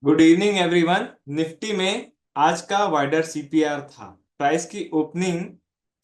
Good evening everyone. Nifty में आज का वाइडर सीपीआर था। प्राइस की ओपनिंग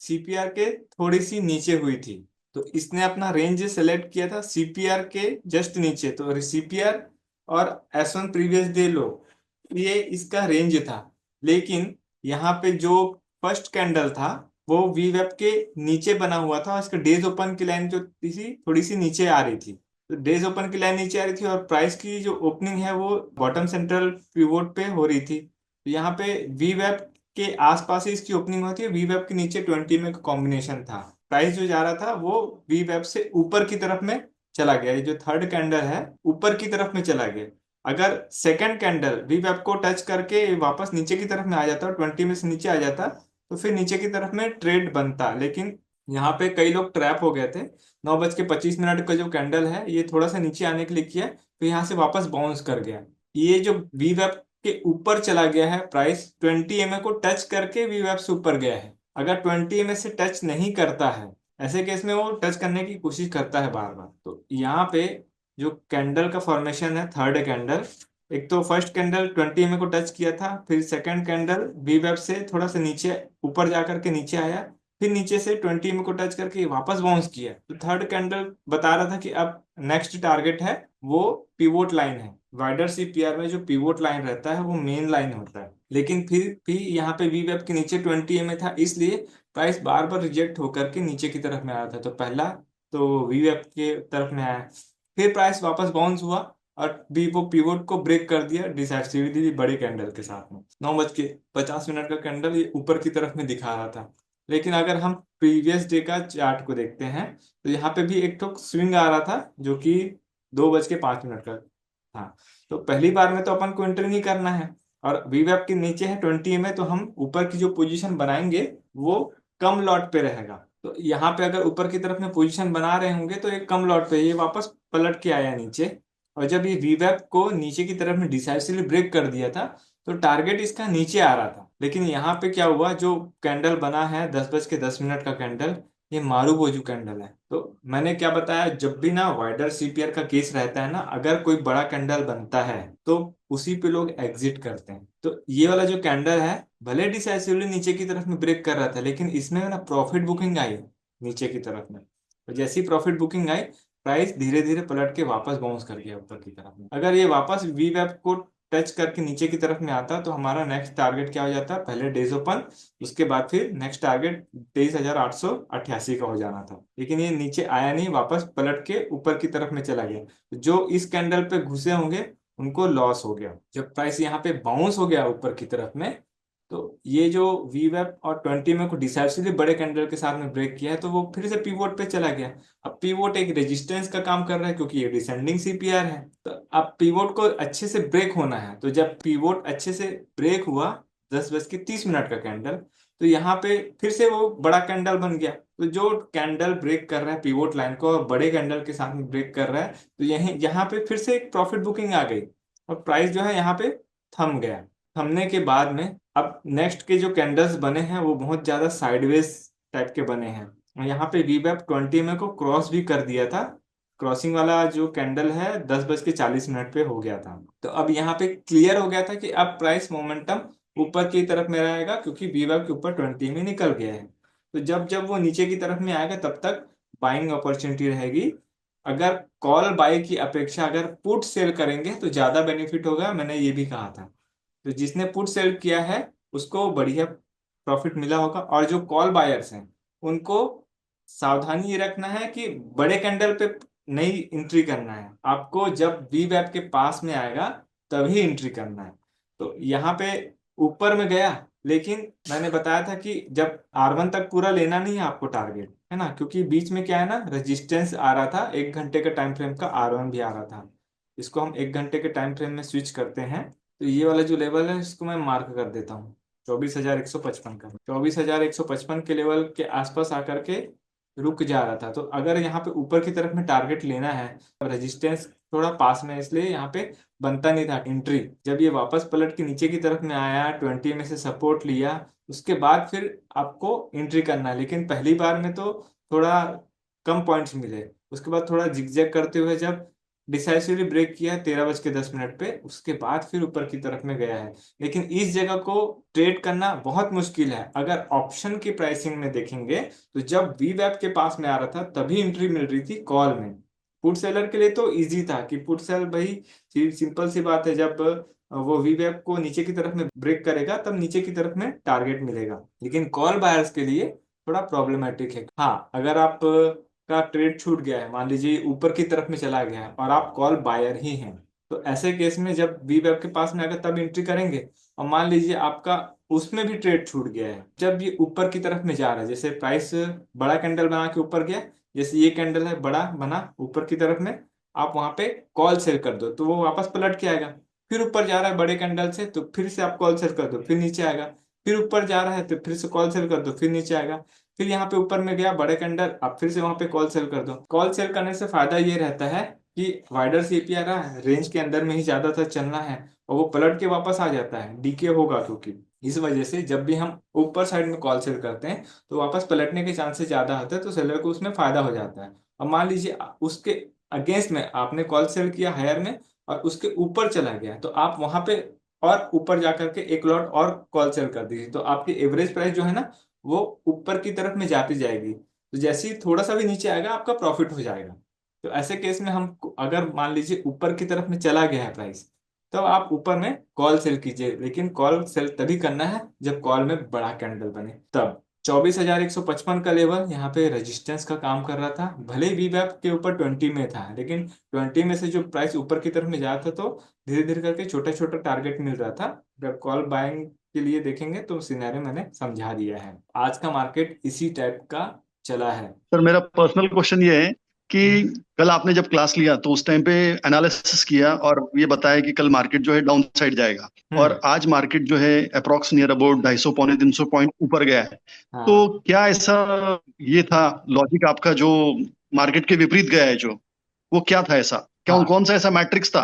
सीपीआर के थोड़ी सी नीचे हुई थी, तो इसने अपना रेंज सेलेक्ट किया था सीपीआर के जस्ट नीचे। तो सीपीआर और S1 प्रीवियस डे लो, ये इसका रेंज था। लेकिन यहाँ पे जो फर्स्ट कैंडल था वो वी वेब के नीचे बना हुआ था, और इसका डेज ओपन की लाइन जो थी थोड़ी सी नीचे आ रही थी। तो डेज ओपन की लाइन नीचे आ रही थी और प्राइस की जो ओपनिंग है वो बॉटम सेंट्रल पिवोट पे हो रही थी। तो यहाँ पे वी वेब के आसपास ही इसकी ओपनिंग होती है। वी वेब के नीचे 20 में कॉम्बिनेशन था। प्राइस जो जा रहा था वो वी वेब से ऊपर की तरफ में चला गया। ये जो थर्ड कैंडल है ऊपर की तरफ में चला गया। अगर सेकंड कैंडल वी वेब को टच करके वापस नीचे की तरफ में आ जाता और 20 में से नीचे आ जाता, तो फिर नीचे की तरफ में ट्रेड बनता। लेकिन यहाँ पे कई लोग ट्रैप हो गए थे। 9:25 का जो कैंडल है ये थोड़ा सा नीचे आने के लिए किया, तो यहाँ से वापस बाउंस कर गया। ये जो वी वेब के ऊपर चला गया है, प्राइस 20 को टच करके वी वेब से ऊपर गया है। अगर 20 से टच नहीं करता है, ऐसे केस में वो टच करने की कोशिश करता है बार बार। तो यहाँ पे जो कैंडल का फॉर्मेशन है, थर्ड कैंडल, एक तो फर्स्ट कैंडल 20 को टच किया था, फिर सेकंड कैंडल वी वेब से थोड़ा सा नीचे ऊपर जाकर के नीचे आया, फिर नीचे से 20 को टच करके वापस बाउंस किया। तो थर्ड कैंडल बता रहा था कि अब नेक्स्ट टारगेट है वो पिवोट लाइन है। वाइडर सीपीआर में जो पिवोट लाइन रहता है वो मेन लाइन होता है। लेकिन फिर भी यहाँ पे वी वेब के नीचे 20 में था, इसलिए प्राइस बार बार रिजेक्ट होकर के नीचे की तरफ में आया था। तो पहला तो वी वेब के तरफ में आया, फिर प्राइस वापस बाउंस हुआ और भी वो पिवोट को ब्रेक कर दिया डिसाइसिवली बड़े कैंडल के साथ में। 9:50 का कैंडल ये ऊपर की तरफ में दिखा रहा था। लेकिन अगर हम प्रीवियस डे का चार्ट को देखते हैं, तो यहाँ पे भी एक तो स्विंग आ रहा था जो कि 2:05 का था। तो पहली बार में तो अपन को एंटर नहीं करना है, और वीवेब के नीचे है 20 में, तो हम ऊपर की जो पोजीशन बनाएंगे वो कम लॉट पे रहेगा। तो यहाँ पे अगर ऊपर की तरफ में पोजीशन बना रहे होंगे तो एक कम लॉट पे ये वापस पलट के आया नीचे। और जब ये वीवेब को नीचे की तरफ में डिसाइसिवली ब्रेक कर दिया था, तो टारगेट इसका नीचे आ रहा था। लेकिन यहाँ पे क्या हुआ, जो कैंडल बना है 10:10 का कैंडल, ये मारूबोजू कैंडल है। तो मैंने क्या बताया, जब भी ना वाइडर सीपीआर का केस रहता है ना, अगर कोई बड़ा कैंडल बनता है तो उसी पे लोग एग्जिट करते हैं। तो ये वाला जो कैंडल है भले डिसाइसिवली नीचे की तरफ में ब्रेक कर रहा था, लेकिन इसमें ना प्रॉफिट बुकिंग आई नीचे की तरफ में। तो जैसी प्रॉफिट बुकिंग आई, प्राइस धीरे धीरे पलट के वापस बाउंस कर गया ऊपर की तरफ में। अगर ये वापस वी वेब को टच करके नीचे की तरफ में आता तो हमारा नेक्स्ट टारगेट क्या हो जाता, पहले डेज ओपन, उसके बाद फिर नेक्स्ट टारगेट 23,888 का हो जाना था। लेकिन ये नीचे आया नहीं, वापस पलट के ऊपर की तरफ में चला गया। तो जो इस कैंडल पे घुसे होंगे उनको लॉस हो गया। जब प्राइस यहाँ पे बाउंस हो गया ऊपर की तरफ में, तो ये जो वी वेब और 20 में को डिसाइसिवली बड़े कैंडल के साथ में ब्रेक किया है, तो वो फिर से पीवोट पे चला गया। अब पीवोट एक रेजिस्टेंस का काम कर रहा है क्योंकि ये डिसेंडिंग सीपीआर है। तो अब पीवोट को अच्छे से ब्रेक होना है। तो जब पीवोट अच्छे से ब्रेक हुआ 10:30 का कैंडल, तो यहाँ पे फिर से वो बड़ा कैंडल बन गया। तो जो कैंडल ब्रेक कर रहा है पीवोट लाइन को और बड़े कैंडल के साथ में ब्रेक कर रहा है, तो यही यहाँ पे फिर से एक प्रॉफिट बुकिंग आ गई और प्राइस जो है यहाँ पे थम गया। थमने के बाद में अब नेक्स्ट के जो कैंडल्स बने हैं वो बहुत ज्यादा साइडवेज टाइप के बने हैं। और यहाँ पे वीवेब 20 में को क्रॉस भी कर दिया था। क्रॉसिंग वाला जो कैंडल है 10:40 पे हो गया था। तो अब यहाँ पे क्लियर हो गया था कि अब प्राइस मोमेंटम ऊपर की तरफ में रहेगा, क्योंकि वीवेब के ऊपर 20 में निकल गया है। तो जब जब वो नीचे की तरफ में आएगा तब तक बाइंग अपॉर्चुनिटी रहेगी। अगर कॉल बाय की अपेक्षा अगर पुट सेल करेंगे तो ज्यादा बेनिफिट होगा, मैंने ये भी कहा था। तो जिसने पुट सेल किया है उसको बढ़िया प्रॉफिट मिला होगा, और जो कॉल बायर्स हैं उनको सावधानी ये रखना है कि बड़े कैंडल पे नहीं एंट्री करना है। आपको जब वी वेब के पास में आएगा तभी एंट्री करना है। तो यहाँ पे ऊपर में गया, लेकिन मैंने बताया था कि जब R1 तक पूरा लेना नहीं है आपको टारगेट, है ना, क्योंकि बीच में क्या है ना, रेजिस्टेंस आ रहा था 1 घंटे के टाइम फ्रेम का, R1 भी आ रहा था। इसको हम 1 घंटे के टाइम फ्रेम में स्विच करते हैं। तो ये वाला जो लेवल है इसको मैं मार्क कर देता हूँ 24,155 का। 24,155 के लेवल के आसपास आकर के रुक जा रहा था। तो अगर यहाँ पे ऊपर की तरफ में टारगेट लेना है, रेजिस्टेंस थोड़ा पास में है, इसलिए यहाँ पे बनता नहीं था एंट्री। जब ये वापस पलट के नीचे की तरफ में आया, 20 में से सपोर्ट लिया, उसके बाद फिर आपको एंट्री करना है। लेकिन पहली बार में तो थोड़ा कम पॉइंट्स मिले, उसके बाद थोड़ा जिगजैग करते हुए जब डिसाइसिवली ब्रेक किया है 13:10 पे, उसके बाद फिर ऊपर की तरफ में गया है। लेकिन इस जगह को ट्रेड करना बहुत मुश्किल है। अगर ऑप्शन की प्राइसिंग में देखेंगे तो जब वीवैप के पास में आ रहा था तभी एंट्री मिल रही थी कॉल में। पुट सेलर के लिए तो इजी था कि पुट सेल भाई, सिंपल सी बात है, जब वो वीवैप को नीचे की तरफ में ब्रेक करेगा तब नीचे की तरफ में टारगेट मिलेगा। लेकिन कॉल बायर्स के लिए थोड़ा प्रॉब्लमेटिक है। हाँ, अगर आप का ट्रेड छूट गया है, मान लीजिए ऊपर की तरफ में चला गया है और आप कॉल बायर ही हैं, तो ऐसे केस में जब वीवैप के पास में आएगा तब एंट्री करेंगे। और मान लीजिए आपका उसमें भी ट्रेड छूट गया है, जब ये ऊपर की तरफ में जा रहा है, जैसे प्राइस बड़ा कैंडल बना के ऊपर गया, जैसे ये कैंडल है बड़ा बना ऊपर की तरफ में, आप वहां पे कॉल सेल कर दो तो वो वापस पलट के आएगा। फिर ऊपर जा रहा है बड़े कैंडल से तो फिर से आप कॉल सेल कर दो, फिर नीचे आएगा। फिर ऊपर जा रहा है तो फिर से कॉल सेल कर दो, फिर नीचे आएगा। फिर यहाँ पे ऊपर में गया बड़े कैंडल, आप फिर से वहां पे कॉल सेल कर दो। कॉल सेल करने से फायदा ये रहता है कि वाइडर सीपीआर रेंज के अंदर में ही ज्यादातर चलना है और वो पलट के वापस आ जाता है, डीके होगा क्योंकि। इस वजह से जब भी हम ऊपर साइड में कॉल सेल करते हैं तो वापस पलटने के चांसेस ज्यादा होते हैं, तो सेलर को उसमें फायदा हो जाता है। और मान लीजिए उसके अगेंस्ट में आपने कॉल सेल किया हायर में और उसके ऊपर चला गया, तो आप वहां पे और ऊपर जाकर के एक लॉट और कॉल सेल कर दीजिए, तो आपकी एवरेज प्राइस जो है ना वो ऊपर की तरफ में जाती जाएगी। तो जैसे ही थोड़ा सा भी नीचे आएगा आपका प्रॉफिट हो जाएगा। तो ऐसे केस में हम अगर मान लीजिए ऊपर की तरफ में चला गया है प्राइस, तो आप ऊपर में कॉल सेल कीजिए। लेकिन कॉल सेल तभी करना है जब कॉल में बड़ा कैंडल बने तब। 24,155 का लेवल यहाँ पे रेजिस्टेंस का काम कर रहा था। भले ही वीवैप के ऊपर 20 में था, लेकिन 20 में से जो प्राइस ऊपर की तरफ में जा रहा था तो धीरे धीरे करके छोटा छोटा टारगेट मिल रहा था। जब कॉल बाइंग के लिए देखेंगे तो सिनेरियो मैंने समझा दिया है। आज का मार्केट इसी टाइप का चला है। सर मेरा पर्सनल क्वेश्चन ये है कि कल आपने जब क्लास लिया तो उस टाइम पे एनालिसिस किया और ये बताया कि कल मार्केट जो है डाउन साइड जाएगा, हम्म। और आज मार्केट जो है अप्रोक्स नियर अबाउट 250 पौने 300 पॉइंट ऊपर गया है। तो हाँ क्या ऐसा ये था लॉजिक आपका जो मार्केट के विपरीत गया है, जो वो क्या था? ऐसा कौन हाँ कौन सा ऐसा मैट्रिक्स था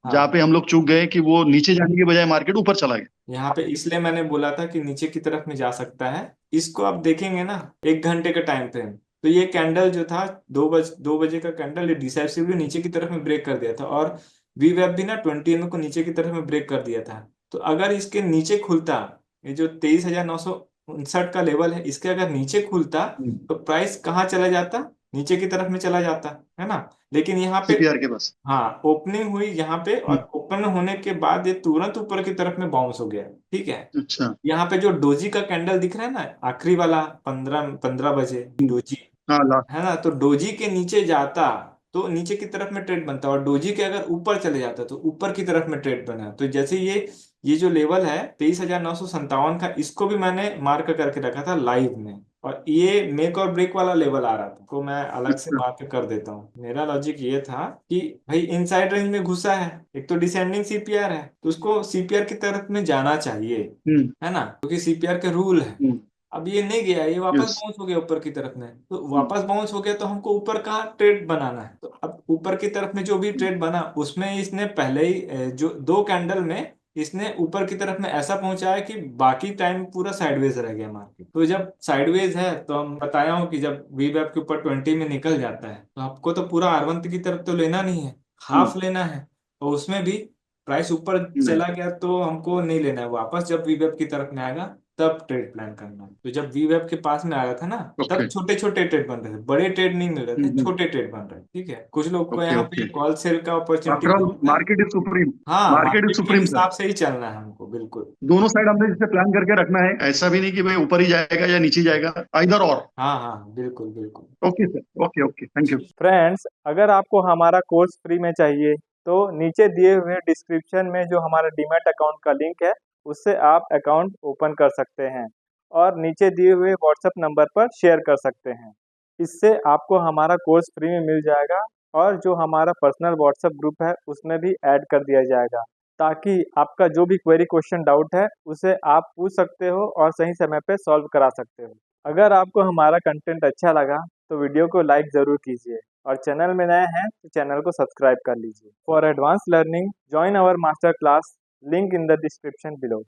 जहाँ पे हाँ। हम लोग चूक गए कि वो नीचे जाने के बजाय मार्केट ऊपर चला गया? यहाँ पे इसलिए मैंने बोला था कि नीचे की तरफ में जा सकता है। इसको आप देखेंगे ना 1 घंटे का टाइम फ्रेम, तो ये कैंडल जो था 2 बजे का कैंडल, ये डिसाइसिवली नीचे की तरफ में ब्रेक कर दिया था। और वी वेब भी ना 20 को नीचे की तरफ में ब्रेक कर दिया था। तो अगर इसके नीचे खुलता, ये जो 23,959 का लेवल है, इसके अगर नीचे खुलता तो प्राइस कहाँ चला जाता? नीचे की तरफ में चला जाता है ना। लेकिन यहाँ पे सीपीआर के पास। हाँ ओपनिंग हुई यहाँ पे, और ओपन होने के बाद ये तुरंत ऊपर की तरफ में बाउंस हो गया। ठीक है। अच्छा। यहाँ पे जो डोजी का कैंडल दिख रहा है ना, आखिरी वाला 15 15 बजे डोजी, हाँ लास्ट। है ना, तो डोजी के नीचे जाता तो नीचे की तरफ में ट्रेड बनता, और डोजी के अगर ऊपर चले जाता तो ऊपर की तरफ में ट्रेड बना। तो जैसे ये जो लेवल है 23,957 का, इसको भी मैंने मार्क करके रखा था लाइव में। और ये मेक और ब्रेक वाला लेवल आ रहा था, को मैं अलग से अच्छा। मार्क कर देता हूँ। मेरा लॉजिक ये था कि भाई इनसाइड रेंज में घुसा है, एक तो डिसेंडिंग सीपीआर है, तो उसको सीपीआर की तरफ में जाना चाहिए, हम्म। है ना, क्योंकि सीपीआर के रूल है। हम्म। अब ये नहीं गया, ये वापस यस। बाउंस हो गया ऊपर की तरफ में, तो वापस बाउंस हो गया तो हमको ऊपर का ट्रेड बनाना है। तो अब ऊपर की तरफ में जो भी ट्रेड बना उसमें इसने पहले ही जो 2 कैंडल में इसने ऊपर की तरफ में ऐसा पहुंचाया कि बाकी टाइम पूरा साइडवेज रह गया मार्केट। तो जब साइडवेज है तो हम बताया हूं कि जब वी वेब के ऊपर 20 में निकल जाता है तो आपको तो पूरा R1 की तरफ तो लेना नहीं है, हाफ लेना है। और उसमें भी प्राइस ऊपर नहीं। चला गया तो हमको नहीं लेना है, वापस जब वी वेब की तरफ में आएगा तब ट्रेड प्लान करना है। तो जब वी वेब के पास में आया था ना, तब ओके। छोटे छोटे ट्रेड बन रहे थे, बड़े ट्रेड नहीं मिल रहे थे, छोटे ट्रेड बन रहे थे। ठीक है, कुछ लोग को ओके यहाँ ओके। पे कॉल सेल का अपॉर्चुनिटी आफ्टर ऑल मिलता है। Market is supreme. हाँ, मार्केट इज मार्केट के सुप्रीम सर। हिसाब से ही चलना है हमको, बिल्कुल। दोनों साइड हमने जिसे प्लान करके रखना है, ऐसा भी नहीं कि भाई ऊपर ही जाएगा या नीचे जाएगा, आइदर और। हाँ हाँ, बिल्कुल बिल्कुल। Okay sir, okay okay, thank you. Friends, अगर आपको हमारा कोर्स फ्री में चाहिए तो नीचे दिए हुए डिस्क्रिप्शन में जो हमारा डीमैट अकाउंट का लिंक है उससे आप अकाउंट ओपन कर सकते हैं और नीचे दिए हुए व्हाट्सएप नंबर पर शेयर कर सकते हैं। इससे आपको हमारा कोर्स फ्री में मिल जाएगा और जो हमारा पर्सनल व्हाट्सएप ग्रुप है उसमें भी ऐड कर दिया जाएगा, ताकि आपका जो भी क्वेरी क्वेश्चन डाउट है उसे आप पूछ सकते हो और सही समय पे सॉल्व करा सकते हो। अगर आपको हमारा कंटेंट अच्छा लगा तो वीडियो को लाइक ज़रूर कीजिए और चैनल में नए हैं तो चैनल को सब्सक्राइब कर लीजिए। For advance learning join our master class, link in the description below.